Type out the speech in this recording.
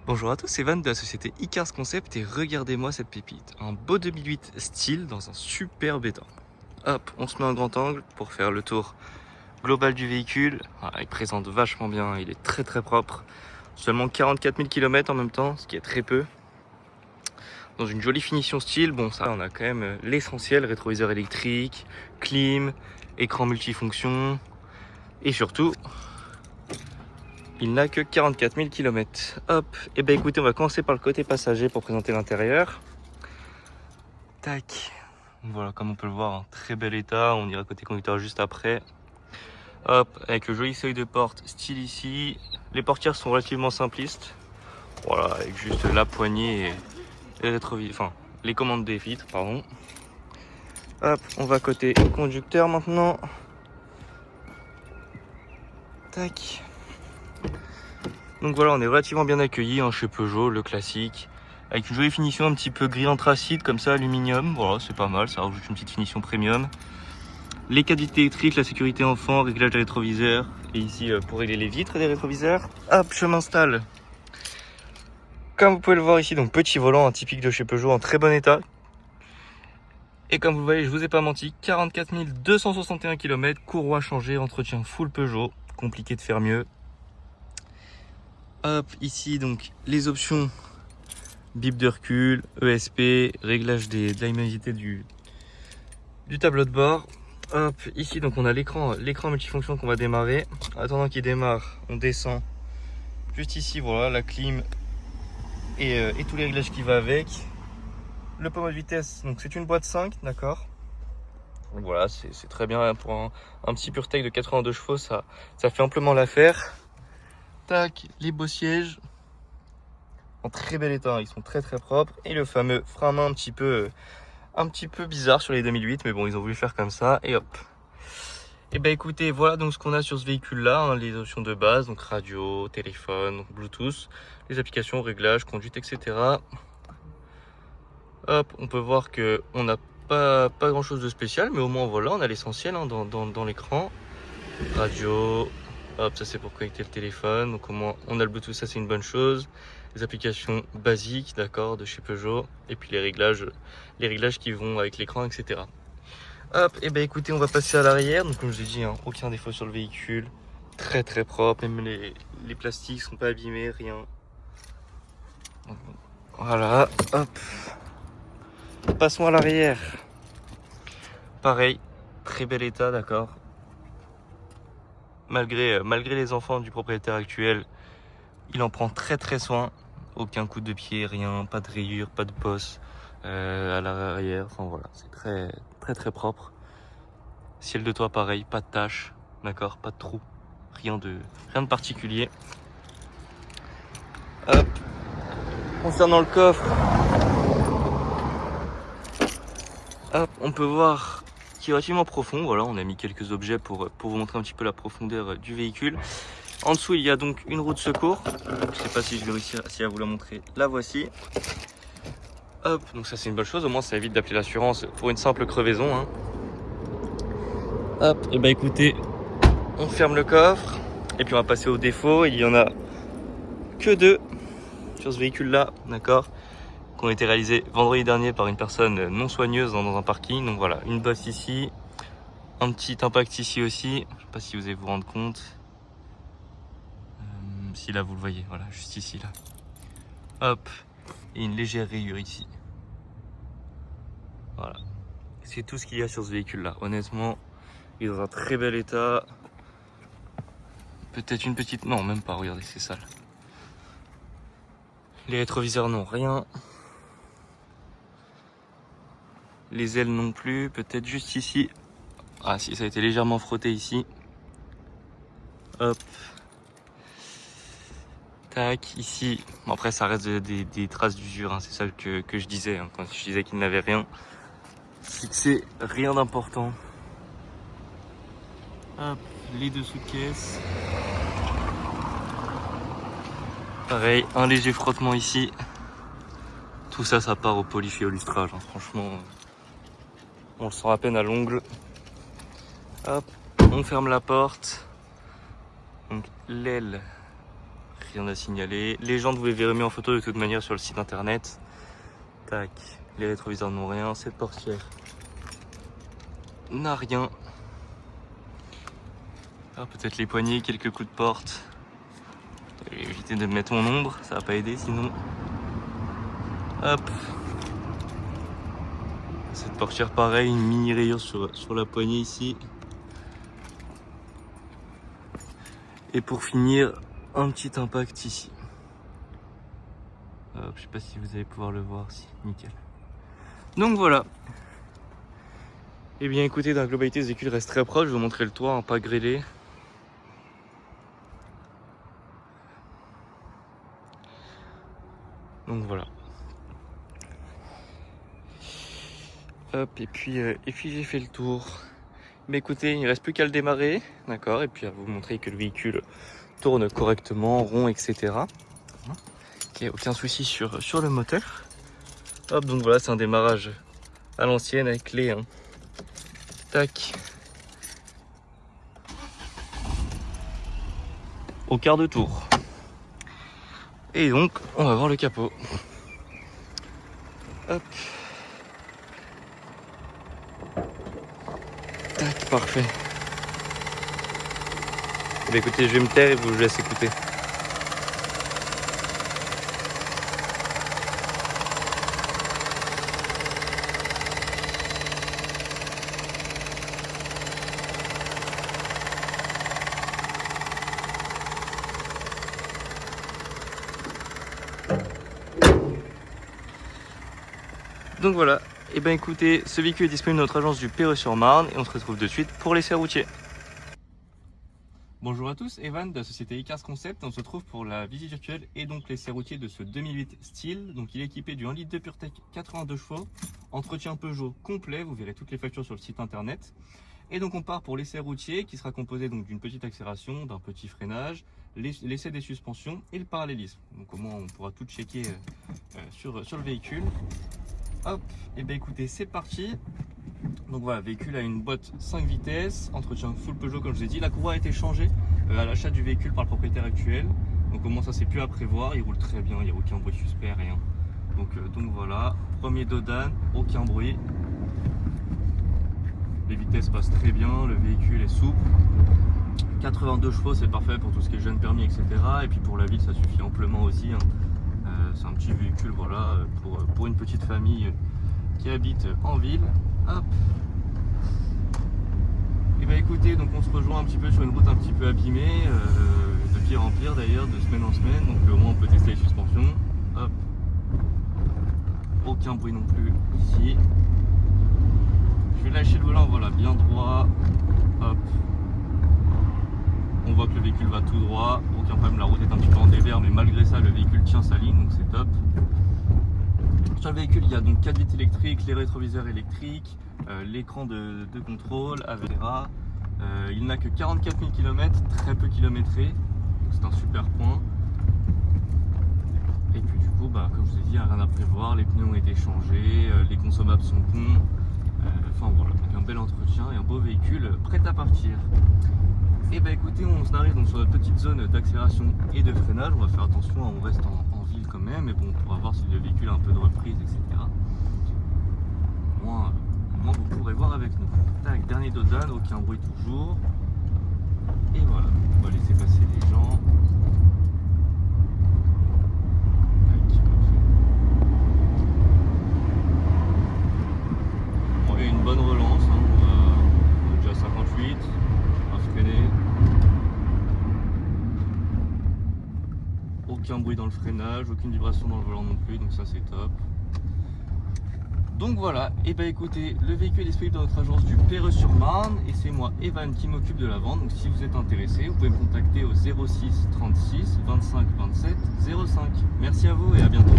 Bonjour à tous, c'est Van de la société Icars Concept et regardez-moi cette pépite. Un beau 2008 style dans un superbe état. Hop, on se met en grand angle pour faire le tour global du véhicule. Voilà, il présente vachement bien, il est très propre. Seulement 44 000 km en même temps, ce qui est très peu. Dans une jolie finition style, bon ça on a quand même l'essentiel, rétroviseur électrique, clim, écran multifonction et surtout il n'a que 44 000 km. Hop, et ben écoutez, on va commencer par le côté passager pour présenter l'intérieur. Tac, voilà, comme on peut le voir, en très bel état. On ira côté conducteur juste après. Hop, avec le joli seuil de porte style ici. Les portières sont relativement simplistes. Voilà, avec juste la poignée et enfin, les commandes des vitres, pardon. Hop, on va côté conducteur maintenant. Tac. Donc voilà, on est relativement bien accueilli chez Peugeot, le classique. Avec une jolie finition un petit peu gris anthracite, comme ça, aluminium. Voilà, c'est pas mal, ça rajoute une petite finition premium. Les 4 vitres électriques, la sécurité enfant, réglage des rétroviseurs. Et ici, pour régler les vitres des rétroviseurs. Hop, je m'installe. Comme vous pouvez le voir ici, donc petit volant, typique de chez Peugeot, en très bon état. Et comme vous le voyez, je vous ai pas menti, 44 261 km, courroie changée, entretien full Peugeot. Compliqué de faire mieux. Hop, ici, donc, les options. Bip de recul, ESP, réglage de la luminosité du tableau de bord. Hop, ici donc on a l'écran multifonction qu'on va démarrer. Attendant qu'il démarre, on descend. Juste ici, voilà, la clim et tous les réglages qui vont avec. Le pommeau de vitesse, donc c'est une boîte 5, d'accord. Donc voilà, c'est très bien pour un petit PureTech de 82 chevaux, ça fait amplement l'affaire. Tac, les beaux sièges en très bel état, ils sont très propres. Et le fameux frein à main un petit peu bizarre sur les 2008, mais bon, ils ont voulu faire comme ça, et hop. Et ben écoutez, voilà donc ce qu'on a sur ce véhicule là, les options de base, donc radio, téléphone, Bluetooth, les applications, réglages, conduite, etc. Hop, on peut voir que on n'a pas grand chose de spécial, mais au moins voilà, on a l'essentiel dans l'écran. Radio, hop, ça c'est pour connecter le téléphone, donc au moins on a le Bluetooth, ça c'est une bonne chose. Les applications basiques, d'accord, de chez Peugeot, et puis les réglages qui vont avec l'écran, etc. Hop, et ben écoutez, on va passer à l'arrière. Donc comme je vous ai dit, aucun défaut sur le véhicule, très propre, même les plastiques sont pas abîmés, rien. Donc, voilà, hop. Passons à l'arrière. Pareil, très bel état, d'accord. Malgré les enfants du propriétaire actuel, il en prend très soin. Aucun coup de pied, rien, pas de rayures, pas de bosse à l'arrière. Enfin voilà, c'est très propre. Ciel de toit pareil, pas de taches, d'accord, pas de trous, rien de particulier. Hop. Concernant le coffre, hop, on peut voir qu'il est relativement profond. Voilà, on a mis quelques objets pour vous montrer un petit peu la profondeur du véhicule. En dessous, il y a donc une roue de secours. Je ne sais pas si je vais réussir à vous la montrer. La voici. Hop, donc ça c'est une bonne chose. Au moins, ça évite d'appeler l'assurance pour une simple crevaison. Hein. Hop, et bah écoutez, on ferme le coffre. Et puis on va passer aux défauts. Il y en a que 2 sur ce véhicule-là, d'accord, qui ont été réalisés vendredi dernier par une personne non soigneuse dans un parking. Donc voilà, une bosse ici, un petit impact ici aussi. Je sais pas si vous allez vous rendre compte. Si là vous le voyez, voilà, juste ici là. Hop, et une légère rayure ici. Voilà, c'est tout ce qu'il y a sur ce véhicule-là. Honnêtement, il est dans un très bel état. Peut-être une petite, non même pas. Regardez, c'est sale. Les rétroviseurs non, rien. Les ailes non plus, peut-être juste ici. Ah si, ça a été légèrement frotté ici. Hop. Tac, ici. Bon, après, ça reste des traces d'usure, hein. C'est ça que je disais. Hein. Quand je disais qu'il n'avait rien, c'est que c'est rien d'important. Hop, les dessous de caisse. Pareil, un léger frottement ici. Tout ça, ça part au polyfio lustrage. Hein. Franchement, on le sent à peine à l'ongle. Hop, on ferme la porte. Donc l'aile rien à signaler. Les jantes, vous les verrez mieux en photo de toute manière sur le site internet. Tac, les rétroviseurs n'ont rien, cette portière n'a rien. Ah, peut-être les poignées, quelques coups de porte. Je vais éviter de mettre mon ombre, ça va pas aider sinon. Hop. Cette portière pareil, une mini rayure sur la poignée ici. Et pour finir, un petit impact ici. Hop, je sais pas si vous allez pouvoir le voir, si, nickel. Donc voilà. Et bien écoutez, dans la globalité, ce véhicule reste très proche. Je vais vous montrer le toit, pas grêlé. Donc voilà. Hop, et puis j'ai fait le tour. Mais écoutez, il ne reste plus qu'à le démarrer, d'accord, et puis à vous montrer que le véhicule tourne correctement, rond, etc. Ok, aucun souci sur le moteur. Hop, donc voilà, c'est un démarrage à l'ancienne avec clé. Hein. Tac. Au quart de tour. Et donc, on va voir le capot. Hop. Tac, parfait. Bah écoutez, je vais me taire et vous laisse écouter. Donc voilà, et ben écoutez, ce véhicule est disponible dans notre agence du Perreux-sur-Marne et on se retrouve de suite pour l'essai routier. Bonjour à tous, Evan de la société iCars Concept. On se retrouve pour la visite virtuelle et donc l'essai routier de ce 2008 Style. Donc il est équipé du 1 litre de PureTech 82 chevaux, entretien Peugeot complet, vous verrez toutes les factures sur le site internet. Et donc on part pour l'essai routier qui sera composé donc d'une petite accélération, d'un petit freinage, l'essai des suspensions et le parallélisme. Donc au moins on pourra tout checker sur le véhicule. Hop, et bien écoutez, c'est parti. Donc voilà, le véhicule a une boîte 5 vitesses, entretien full Peugeot comme je vous ai dit. La courroie a été changée à l'achat du véhicule par le propriétaire actuel. Donc au moins ça c'est plus à prévoir, il roule très bien, il n'y a aucun bruit suspect, rien. Donc voilà, premier dodane, aucun bruit. Les vitesses passent très bien, le véhicule est souple. 82 chevaux, c'est parfait pour tout ce qui est jeune permis, etc. Et puis pour la ville, ça suffit amplement aussi. Hein. C'est un petit véhicule, voilà, pour une petite famille qui habite en ville. Hop. Et bah écoutez, donc on se rejoint un petit peu sur une route un petit peu abîmée, de pire en pire d'ailleurs, de semaine en semaine. Donc au moins on peut tester les suspensions. Hop. Aucun bruit non plus ici. Je vais lâcher le volant, voilà, bien droit. Hop. On voit que le véhicule va tout droit, aucun problème, la route est un petit peu en dévers, mais malgré ça le véhicule tient sa ligne, donc c'est top. Sur le véhicule il y a donc 4 vitres électriques, les rétroviseurs électriques, l'écran de contrôle, etc. Il n'a que 44 000 km, très peu kilométré, donc c'est un super point. Et puis du coup, bah, comme je vous ai dit, il n'y a rien à prévoir, les pneus ont été changés, les consommables sont bons. Enfin voilà, donc un bel entretien et un beau véhicule prêt à partir. Et bah écoutez, on arrive donc sur notre petite zone d'accélération et de freinage. On va faire attention, on reste en ville quand même, mais bon, on pourra voir si le véhicule a un peu de reprise, etc. Au moins vous pourrez voir avec nous. Tac, dernier dodane, aucun bruit toujours. Et voilà, on va laisser passer les gens. Tac, bon, il y a une bonne relance, hein. On est déjà à 58. Aucun bruit dans le freinage, aucune vibration dans le volant non plus, donc ça c'est top. Donc voilà, et bah écoutez, le véhicule est disponible dans notre agence du Perreux-sur-Marne et c'est moi Evan qui m'occupe de la vente. Donc si vous êtes intéressé, vous pouvez me contacter au 06 36 25 27 05. Merci à vous et à bientôt.